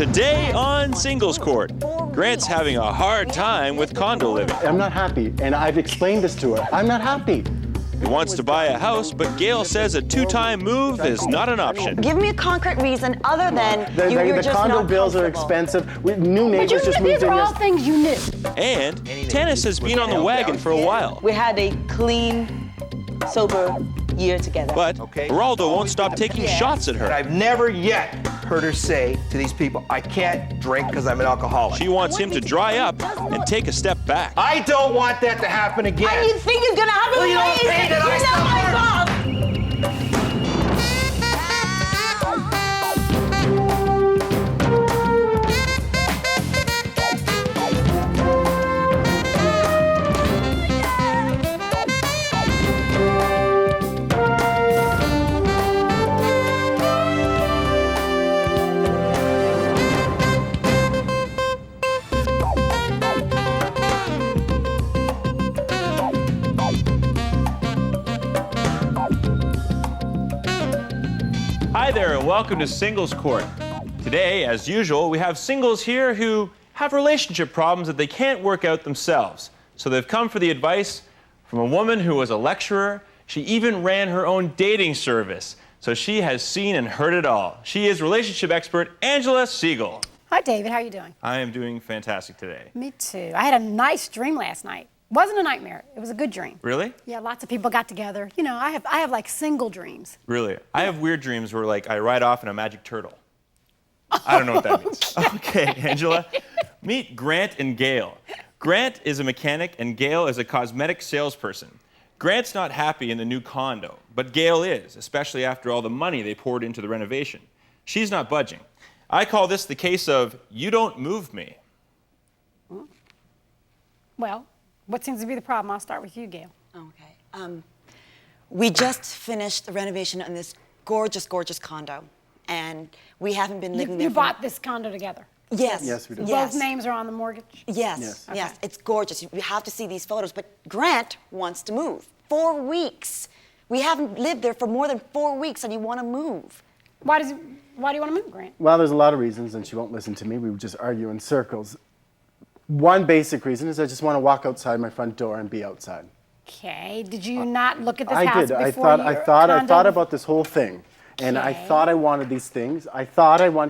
Today on Singles Court, Grant's having a hard time with condo living. I'm not happy, and I've explained this to her. I'm not happy. He wants to buy a house, but Gail says a two-time move is not an option. Give me a concrete reason other than you're the just condo not bills are comfortable. expensive. New neighbors just moved in. These are all things you knew. And Tannis has been on the wagon for a while. We had a clean, sober year together. But Heraldo won't stop taking shots at her. I've never yet heard her say to these people, I can't drink because I'm an alcoholic. She wants him to dry up and take a step back. I don't want that to happen again. And you think it's gonna happen? Well, you don't pay that I You're not my suffer. fault. Hi there, and welcome to Singles Court. Today, as usual, we have singles here who have relationship problems that they can't work out themselves. So they've come for the advice from a woman who was a lecturer. She even ran her own dating service. So she has seen and heard it all. She is relationship expert Angela Segal. Hi, David. How are you doing? I am doing fantastic today. Me too. I had a nice dream last night. Wasn't a nightmare. It was a good dream. Really? Yeah, lots of people got together. You know, I have like single dreams. Really? I have weird dreams where, like, I ride off in a magic turtle. I don't know what that means. Okay, Angela. Meet Grant and Gail. Grant is a mechanic and Gail is a cosmetic salesperson. Grant's not happy in the new condo, but Gail is, especially after all the money they poured into the renovation. She's not budging. I call this the case of you don't move me. Well, what seems to be the problem? I'll start with you, Gail. Okay. We just finished the renovation on this gorgeous, gorgeous condo, and we haven't been living there. You bought this condo together. Yes. Yes, we did. Both names are on the mortgage. Yes. Okay. Yes. It's gorgeous. You have to see these photos. But Grant wants to move. 4 weeks. We haven't lived there for more than 4 weeks, and you want to move. Why do you want to move, Grant? Well, there's a lot of reasons, and she won't listen to me. We would just argue in circles. One basic reason is I just want to walk outside my front door and be outside. Okay. Did you not look at this I house did. before I thought about this whole thing, and I Okay. thought I wanted these things.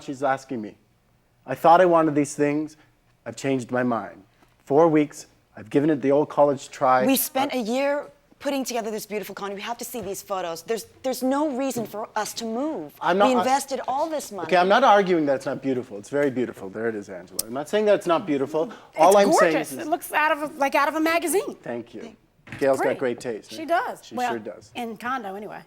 She's asking me. I thought I wanted these things. I've changed my mind. 4 weeks. I've given it the old college try. We spent a year putting together this beautiful condo. We have to see these photos. There's no reason for us to move. We invested all this money. Okay, I'm not arguing that it's not beautiful. It's very beautiful. There it is, Angela. I'm not saying that it's not beautiful. All I'm saying gorgeous. is It looks out of a magazine. thank you. Gail's got great taste. She does. She well, sure does. In condo, anyway.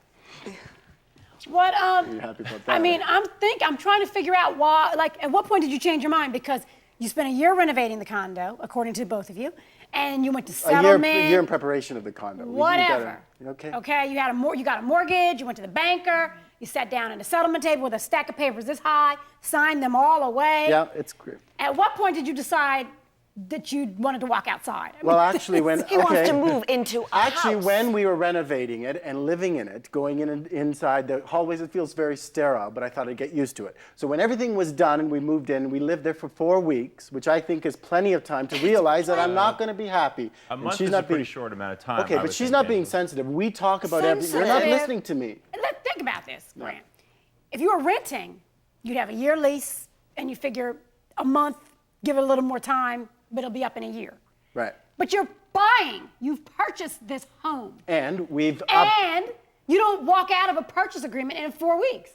What? You're happy about that? I mean, I'm trying to figure out why. Like, at what point did you change your mind? Because you spent a year renovating the condo, according to both of you, and you went to settlement. A year in preparation of the condo. Whatever. Okay. Okay. You got a mortgage. You went to the banker. You sat down at a settlement table with a stack of papers this high, signed them all away. Yeah, it's great. At what point did you decide that you wanted to walk outside? I Well, mean, actually, when He wants to move into a Actually, house. when we were renovating it and living in it, going in and inside the hallways, it feels very sterile, but I thought I'd get used to it. So when everything was done and we moved in, we lived there for 4 weeks, which I think is plenty of time to realize that I'm not going to be happy. A month is a pretty short amount of time. Okay, but she's not being sensitive. We talk about everything. You're not Sensitive? listening to me. Let's think about this, Grant. If you were renting, you'd have a year lease, and you figure a month, give it a little more time, but it'll be up in a year. Right. But you're buying. You've purchased this home. And we've And you don't walk out of a purchase agreement in 4 weeks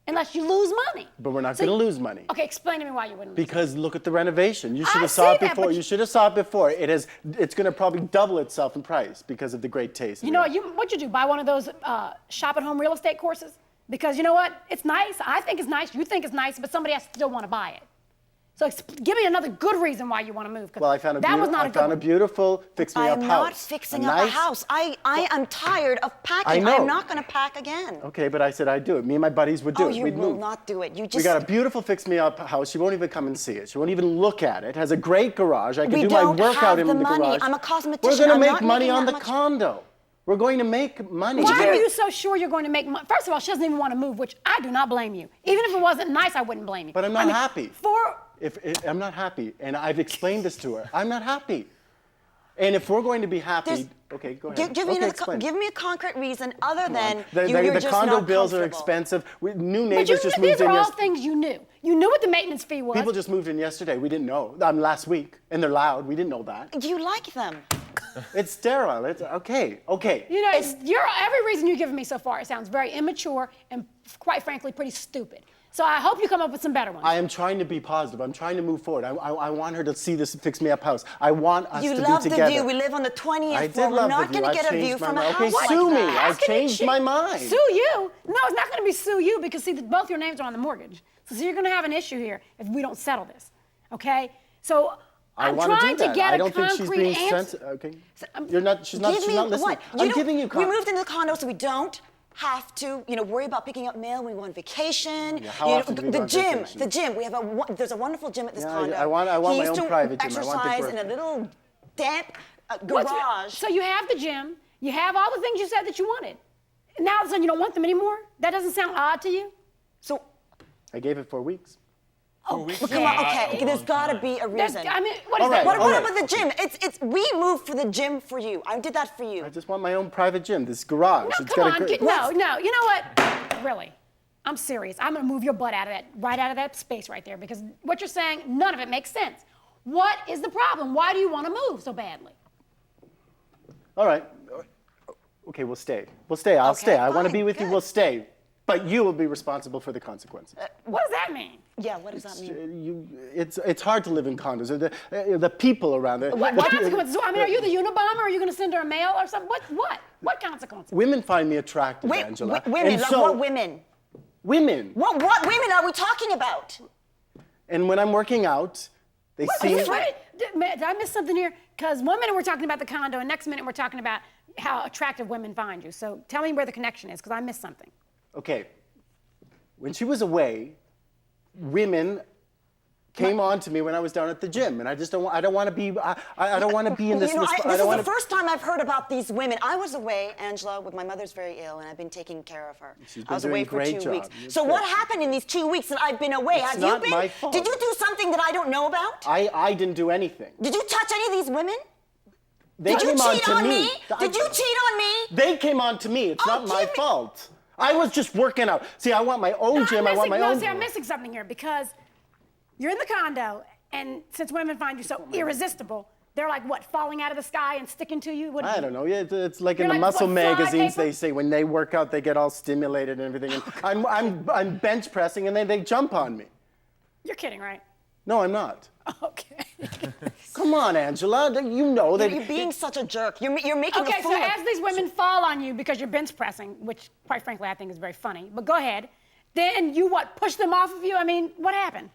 unless you lose money. But we're not So going to lose money. Okay, explain to me why you wouldn't lose Because look at the renovation. You should I have saw it see that, before. but You should have saw it before. It's going to probably double itself in price because of the great taste. You know what'd you do? Buy one of those shop-at-home real estate courses? Because you know what? It's nice. I think it's nice. You think it's nice, but somebody else still want to buy it. So give me another good reason why you want to move. Well, I found a a beautiful fix-me-up house. I'm not fixing up a house. I am tired of packing. I know. I'm not going to pack again. Okay, but I said I'd do it. Me and my buddies would do Oh, it. you We'd will move. not do it. You We just. got a beautiful fix-me-up house. She won't even come and see it. She won't even look at it. It has a great garage. I can We do my don't workout have in the the money. garage. I'm a cosmetician. We're going to I'm make not money making on that the much. condo. We're going to make money. Why are you so sure you're going to make money? First of all, she doesn't even want to move, which I do not blame you. Even if it wasn't nice, I wouldn't blame you. But I'm not happy. For If I'm not happy, and I've explained this to her, I'm not happy. And if we're going to be happy, There's- okay, go ahead. Give me explain. give me a concrete reason other than The you're the just condo not bills are comfortable. expensive. New but neighbors just these moved are in all yesterday. things you knew. You knew what the maintenance fee was. People just moved in yesterday. We didn't know. Last week, and they're loud. We didn't know that. Do you like them? It's sterile. It's okay. Okay. You know, every reason you've given me so far, it sounds very immature and, quite frankly, pretty stupid. So I hope you come up with some better ones. I am trying to be positive. I'm trying to move forward. I want her to see this fix me up house. I want us You to love be the together. view. We live on the 20th I floor. did We're love not the view. going to I've get a view changed my from a mind. house Okay, like sue me. that. I've changed my mind. Sue you? No, it's not going to be sue you because, see, both your names are on the mortgage. So you're going to have an issue here if we don't settle this, okay? So I I'm want to trying do that. to get I a don't think she's concrete being answer. sensitive. Okay. You're not. She's not. Give She's me not listening. what? I'm giving you. We moved into the condo, so we don't have to, worry about picking up mail when we go on vacation. Yeah, how often do we go on vacation? The gym. We have there's a wonderful gym at this Yeah, condo. I want He my used own to private gym. I exercise want the in a little damp What's- garage. So you have the gym, you have all the things you said that you wanted. Now all of a sudden you don't want them anymore? That doesn't sound odd to you? So I gave it 4 weeks. well, come on, okay. There's got to be a reason. I mean, what is All that? right, What all right. about the gym? We moved for the gym for you. I did that for you. I just want my own private gym. This garage. No, It's come got on. a great. No. You know what? Really. I'm serious. I'm going to move your butt right out of that space right there because what you're saying, none of it makes sense. What is the problem? Why do you want to move so badly? All right. Okay, we'll stay. We'll stay. I'll Okay, stay. I want to fine, be with you. good. We'll stay. But you will be responsible for the consequences. What does that mean? Yeah, what does that mean? It's hard to live in condos. The people around there. What consequences? I mean, are you the Unabomber? Are you going to send her a mail or something? What consequences? Women find me attractive, Wait, Angela. women, And like so, what women? Women. What women are we talking about? And when I'm working out, they Are see. you ready? Did I miss something here? Because 1 minute we're talking about the condo, and next minute we're talking about how attractive women find you. So tell me where the connection is, because I missed something. Okay. When she was away, women came on to me when I was down at the gym, and I just don't want. I don't want to be. I don't want to be in this. This I is don't the want to. first time I've heard about these women. I was away, Angela, with my mother's very ill, and I've been taking care of her. She's I was been away doing a for great 2 job. weeks. That's So good. what happened in these 2 weeks that I've been away? It's Have not you been? my fault. Did you do something that I don't know about? I didn't do anything. Did you touch any of these women? They Did you came on cheat to on me. me? Did you cheat on me? They came on to me. It's Oh, not my give me- fault. I was just working out. See, I want my own gym. I want my own. See, I'm missing something here because you're in the condo, and since women find you so irresistible, they're like what, falling out of the sky and sticking to you? I don't know. Yeah, it's like in You're the like, muscle what, fly magazines. paper? They say when they work out, they get all stimulated and everything. And I'm bench pressing, and then they jump on me. You're kidding, right? No, I'm not. Okay. Come on, Angela. You know that. You're being such a jerk. You're making Okay, a fool so of as these women fall on you because you're bench pressing, which quite frankly I think is very funny, but go ahead. Then you what, push them off of you? I mean, what happened?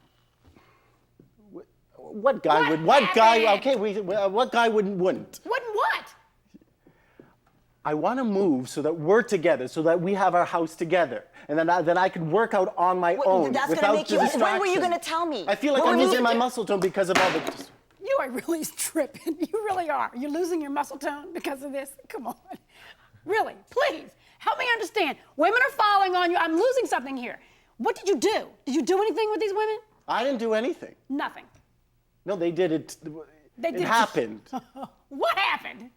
What guy What would? What guy? happened? Okay, what guy wouldn't? What? I want to move so that we're together, so that we have our house together, and then I could work out on my own that's without gonna make the you. When were you distraction. gonna tell me? I feel like When I'm were you losing my gonna- muscle tone because of all the. You are really tripping. You really are. You're losing your muscle tone because of this? Come on. Really, please, help me understand. Women are falling on you. I'm losing something here. What did you do? Did you do anything with these women? I didn't do anything. Nothing. No, they did it. They It did- happened. What happened?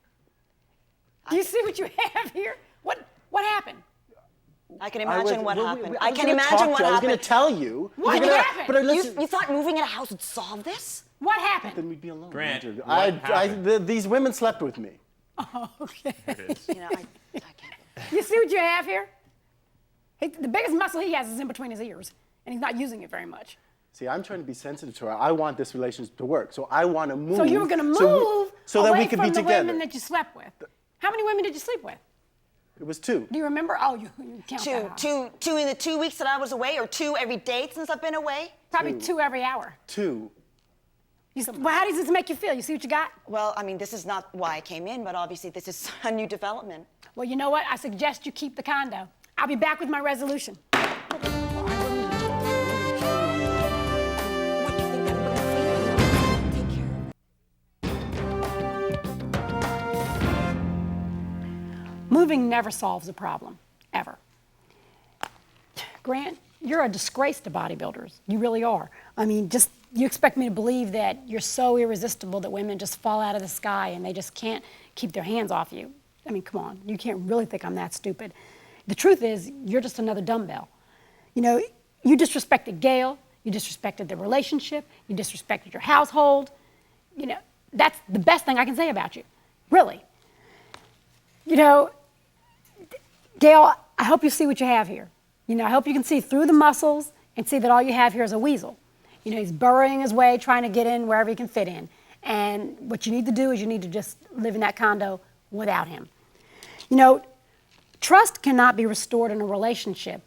Do you see what you have here? What happened? I can imagine what happened. I can gonna imagine talk what to you. I was going happened. to tell you. What You're gonna- happened? But listen, You thought moving in a house would solve this? What happened? then we'd be alone. Grant, Andrew. what happened? These women slept with me. Okay. You know, I can't. You see what you have here? The biggest muscle he has is in between his ears, and he's not using it very much. See, I'm trying to be sensitive to her. I want this relationship to work, so I want to move. So you were going to move so that away we could from be the together. women that you slept with. How many women did you sleep with? It was 2. Do you remember? Oh, you count that. Two in the 2 weeks that I was away, or 2 every day since I've been away? Probably 2 every hour. 2. Well, how does this make you feel? You see what you got? Well, I mean, this is not why I came in, but obviously this is a new development. Well, you know what? I suggest you keep the condo. I'll be back with my resolution. moving never solves a problem, ever. Grant, you're a disgrace to bodybuilders. You really are. I mean, just you expect me to believe that you're so irresistible that women just fall out of the sky and they just can't keep their hands off you. I mean, come on. You can't really think I'm that stupid. The truth is, you're just another dumbbell. You know, you disrespected Gail. You disrespected the relationship. You disrespected your household. You know, that's the best thing I can say about you. Really. You know, Gail, I hope you see what you have here. You know, I hope you can see through the muscles and see that all you have here is a weasel. You know, he's burrowing his way, trying to get in wherever he can fit in. And what you need to do is you need to just live in that condo without him. You know, trust cannot be restored in a relationship,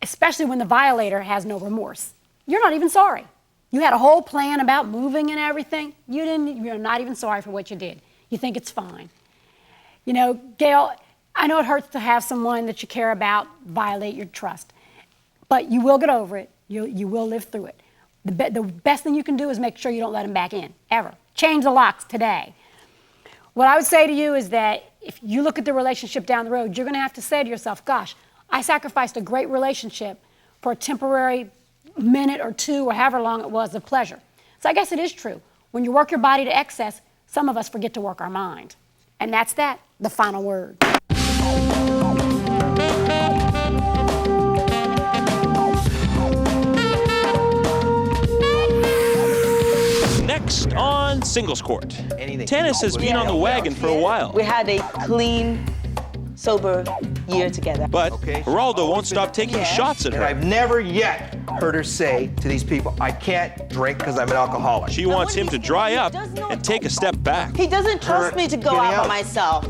especially when the violator has no remorse. You're not even sorry. You had a whole plan about moving and everything. You're not even sorry for what you did. You think it's fine. You know, Gail, I know it hurts to have someone that you care about violate your trust, but you will get over it. You will live through it. The best thing you can do is make sure you don't let him back in, ever. Change the locks today. What I would say to you is that if you look at the relationship down the road, you're going to have to say to yourself, gosh, I sacrificed a great relationship for a temporary minute or two or however long it was of pleasure. So I guess it is true. When you work your body to excess, some of us forget to work our mind. And that's that, the final word. Next on Singles Court, Anything. Tannis has been on the wagon for a while. We had a clean, sober year together. But Okay. Heraldo won't stop taking Yeah. shots at And her. I've never yet heard her say to these people, I can't drink because I'm an alcoholic. She wants him to dry up Does not- and take a step back. He doesn't trust me to go getting out by out. myself.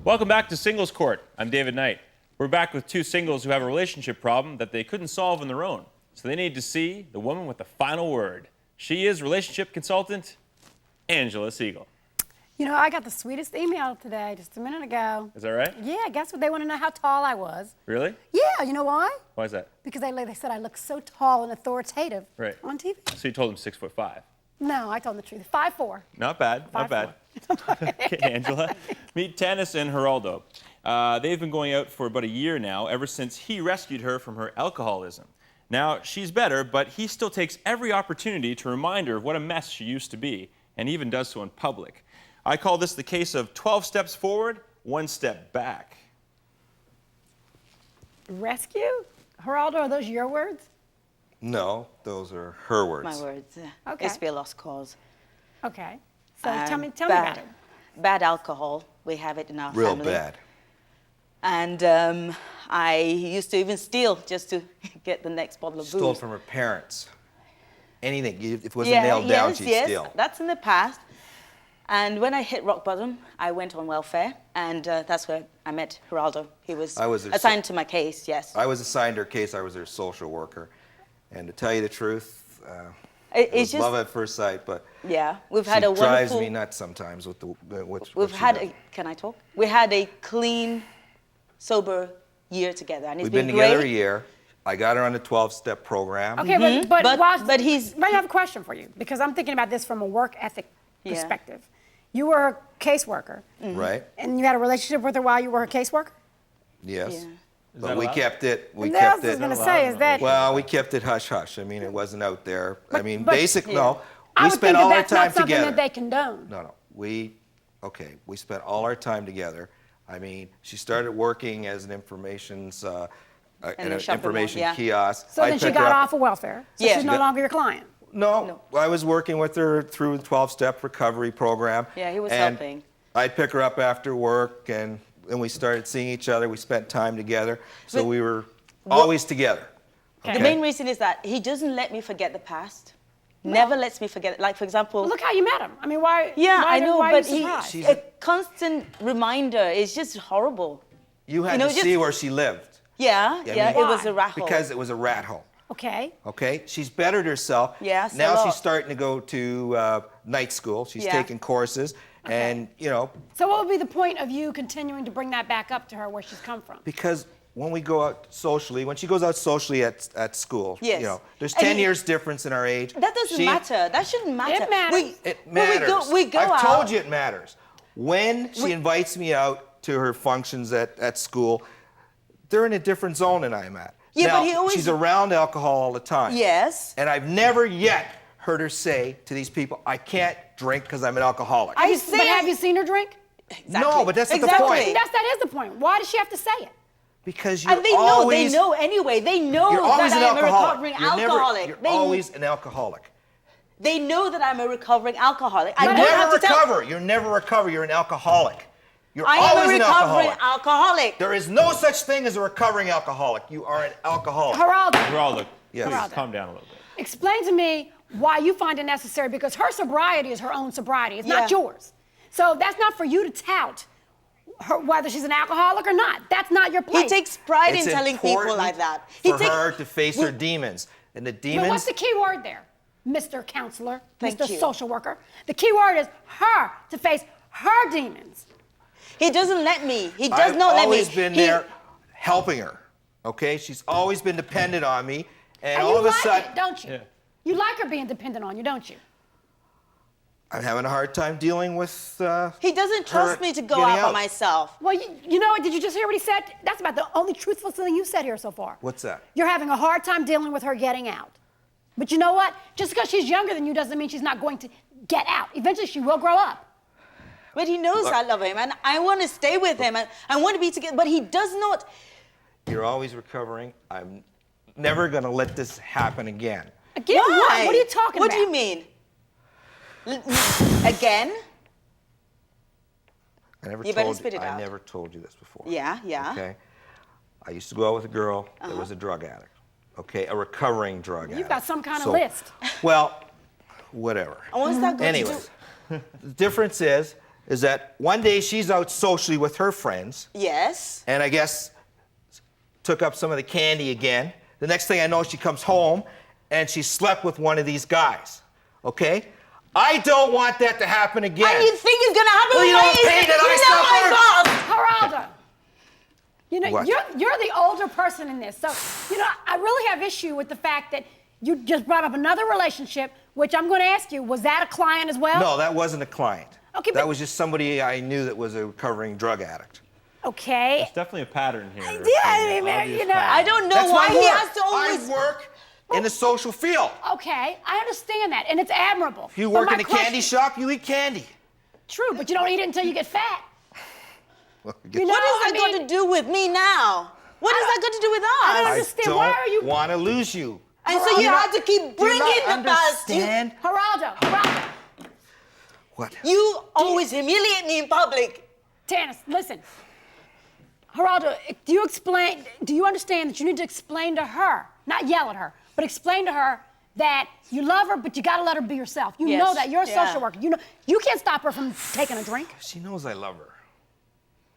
Welcome back to Singles Court. I'm David Knight. We're back with two singles who have a relationship problem that they couldn't solve on their own. So they need to see the woman with the final word. She is relationship consultant Angela Segal. You know, I got the sweetest email today, just a minute ago. Is that right? Yeah, guess what? They want to know how tall I was. Really? Yeah, you know why? Why is that? Because they said I look so tall and authoritative Right. on TV. So you told him 6'5". No, I told them the truth. 5'4". Not bad, not bad. Okay, Angela. Meet Tannis and Heraldo. They've been going out for about a year now, ever since he rescued her from her alcoholism. Now, she's better, but he still takes every opportunity to remind her of what a mess she used to be, and even does so in public. I call this the case of 12 steps forward, 1 step back. Rescue? Geraldo, are those your words? No, those are her words. My words. Okay. Used to be a lost cause. Okay. So tell me bad, about it. Bad alcohol. We have it in our Real family. bad. And I used to even steal just to get the next bottle of booze. Stole from her parents. Anything. If it wasn't nailed down, she'd steal. That's in the past. And when I hit rock bottom, I went on welfare, and that's where I met Heraldo. He was, I was assigned to my case, yes. I was assigned her case. I was her social worker. And to tell you the truth, It's it was just, love at first sight, but yeah, we've she had a drives wonderful... me nuts sometimes with what We've she had does. can I talk? We had a clean, sober year together, and it's We've been been together great. a year. I got her on the 12-step program. Okay, Mm-hmm. But he's- I have a question for you because I'm thinking about this from a work ethic Yeah. perspective. You were a caseworker, Right? and you had a relationship with her while you were a caseworker? Yes. Yeah. that But we allowed? kept it. We And that's kept what I was it. going to say, is that... Well, we kept it hush hush. I mean, it wasn't out there. I mean, but- no. I We would spent think all that our that's time not something together. that they condone. No. We spent all our time together. I mean, she started working as an information In the shopping mall, yeah. kiosk. So I'd then she pick her got up. off of welfare. So Yeah. she's no longer your client. No, I was working with her through the 12-step recovery program. Yeah, he was and helping. I'd pick her up after work, and then we started seeing each other. We spent time together, so But we were always together. Okay. The main reason is that he doesn't let me forget the past. Never lets me forget it. Like, for example... Look how you met him. I mean, why? Yeah, why I know, why but are you surprised? She's a constant reminder is just horrible. You had You know, to just- see where she lived. Yeah, I yeah, mean- it was a rat hole. Because it was a rat hole. Okay. Okay, she's bettered herself. Yes, a Now lot. she's starting to go to night school. She's Yeah. taking courses, and So what would be the point of you continuing to bring that back up to her where she's come from? because when we go out socially, when she goes out socially at school, Yes. you know, there's And 10 he- years difference in our age. That doesn't matter. That shouldn't matter. It matters. It matters. We go I've out. told you it matters. When she invites me out to her functions at school, they're in a different zone than I'm at. Yeah, now, but he always- she's around alcohol all the time. Yes. And I've never yet heard her say to these people, I can't drink because I'm an alcoholic. I But say have you seen her drink? No, but that's not the Exactly. point. That is the point. Why does she have to say it? Because you're And they always, know anyway. They know you're always that an I'm a alcoholic. recovering You're never- alcoholic. you're They, always an alcoholic. they know that I'm a recovering alcoholic. You I don't have never to tell. recover. You never recover. You're an alcoholic. You're I am always a an recovering alcoholic. alcoholic. There is no such thing as a recovering alcoholic. You are an alcoholic. Geraldo, Geraldo, Yes. please Geraldo. calm down a little bit. explain to me why you find it necessary, because her sobriety is her own sobriety. It's not Yeah. yours. So that's not for you to tout her, whether she's an alcoholic or not. That's not your place. He takes pride It's in telling people important like that. for her to face her demons. And the But demons, what's the key word there, Mr. Counselor, Thank Mr. you. Social Worker? The key word is her, to face her demons. He doesn't let me. He does I've not let me. always been there helping her. Okay? She's always been dependent on me. And And all you of a like sudden, it, don't you? Yeah. You like her being dependent on you, don't you? I'm having a hard time dealing with. He doesn't her trust me to go getting out by out. myself. Well, you know what? Did you just hear what he said? That's about the only truthful thing you said here so far. What's that? You're having a hard time dealing with her getting out. But you know what? Just because she's younger than you doesn't mean she's not going to get out. Eventually, she will grow up. But he knows I love him, and I want to stay with him, and I want to be together. But he does not. You're always recovering. I'm never going to let this happen again. Again, Why? what? What are you talking What about? do you mean? Again? I never You better told spit it I out. never told you this before. Yeah, yeah. Okay. I used to go out with a girl that was a drug addict. Okay, a recovering drug addict. You've got some kind of So- list. Well, whatever. And what's that going to do? Anyways, the difference is that one day she's out socially with her friends, Yes. and I guess took up some of the candy again. The next thing I know, she comes home and she slept with one of these guys. Okay? I don't want that to happen again. And you think it's going to happen Well, you with don't me? pay that You're I not my boss. Geraldo, you know, What? you're the older person in this. So, you know, I really have issue with the fact that you just brought up another relationship, which I'm going to ask you, was that a client as well? No, that wasn't a client. Okay, that but- was just somebody I knew that was a recovering drug addict. Okay. There's definitely a pattern here. Yeah, It's an I mean, obvious you know, pattern. I don't know That's why my he work. has to always. I work in the social field. Okay, I understand that, and it's admirable. If you But work my in a question- candy shop, you eat candy. True, but you don't eat it until you get fat. Well, You know, What is I that mean, got to do with me now? What is that got to do with I don't us? understand. I Why are you- don't want to lose you. And so you Do have to keep do you bringing not the past. understand? Geraldo, What? You always humiliate me in public. Tannis, listen. Geraldo, do you understand that you need to explain to her, not yell at her, but explain to her that you love her, but you got to let her be yourself. You Yes, know that. You're a yeah. social worker. You know you can't stop her from taking a drink. She knows I love her.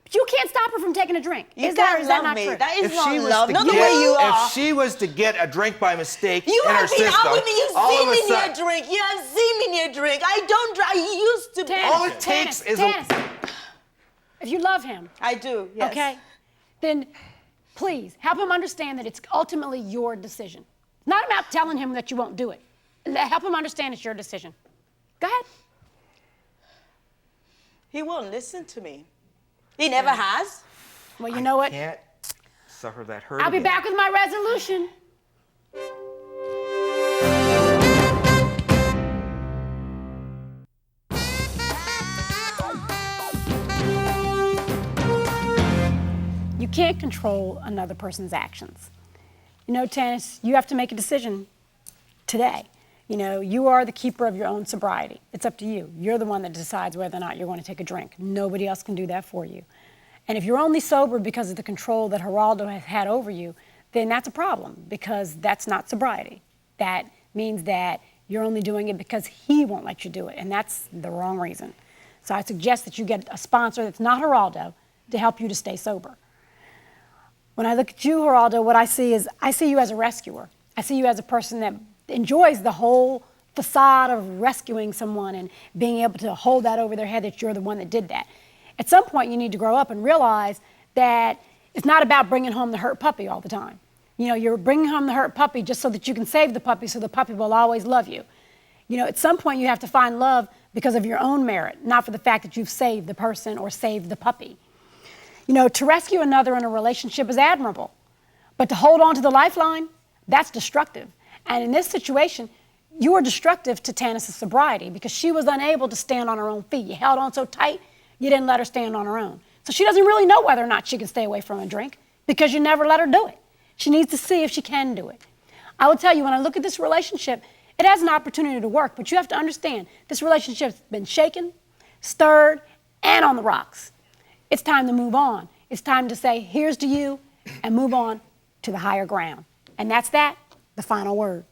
But you can't stop her from taking a drink. You Is that or can't is that love not me. true? That is If not she was love. to Not the get- way you are. If she was to get a drink by mistake You in her have been system, out with me. You've all seen of me a near sudden, a drink. You have seen me near a drink. I don't drink. I used to. Tannis, all it takes is a- Tannis, if you love him, I do. Yes. okay, then please help him understand that it's ultimately your decision. Not about telling him that you won't do it. Help him understand it's your decision. Go ahead. He won't listen to me. He never has. Well, you know what? can't suffer that hurt I'll be again. back with my resolution. You can't control another person's actions. You know, Tannis, you have to make a decision today. You know, you are the keeper of your own sobriety. It's up to you. You're the one that decides whether or not you're going to take a drink. Nobody else can do that for you. And if you're only sober because of the control that Geraldo has had over you, then that's a problem, because that's not sobriety. That means that you're only doing it because he won't let you do it, and that's the wrong reason. So I suggest that you get a sponsor that's not Geraldo to help you to stay sober. When I look at you, Geraldo, what I see is I see you as a rescuer. I see you as a person that enjoys the whole facade of rescuing someone and being able to hold that over their head that you're the one that did that. At some point, you need to grow up and realize that It's not about bringing home the hurt puppy all the time. You know, you're bringing home the hurt puppy just so that you can save the puppy so the puppy will always love you. You know, at some point you have to find love because of your own merit, not for the fact that you've saved the person or saved the puppy. You know, to rescue another in a relationship is admirable, but to hold on to the lifeline, that's destructive. And in this situation, you were destructive to Tannis' sobriety because she was unable to stand on her own feet. You held on so tight, you didn't let her stand on her own. So she doesn't really know whether or not she can stay away from a drink because you never let her do it. She needs to see if she can do it. I will tell you, when I look at this relationship, it has an opportunity to work, but you have to understand this relationship's been shaken, stirred, and on the rocks. It's time to move on. It's time to say, here's to you, and move on to the higher ground. And that's that, the final word.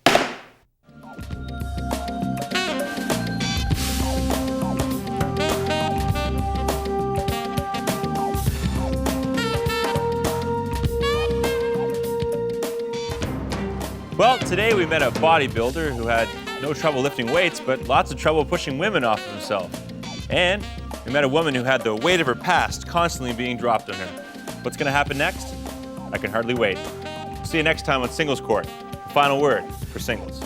Well, today we met a bodybuilder who had no trouble lifting weights, but lots of trouble pushing women off of himself. And we met a woman who had the weight of her past constantly being dropped on her. What's going to happen next? I can hardly wait. See you next time on Singles Court, the final word for singles.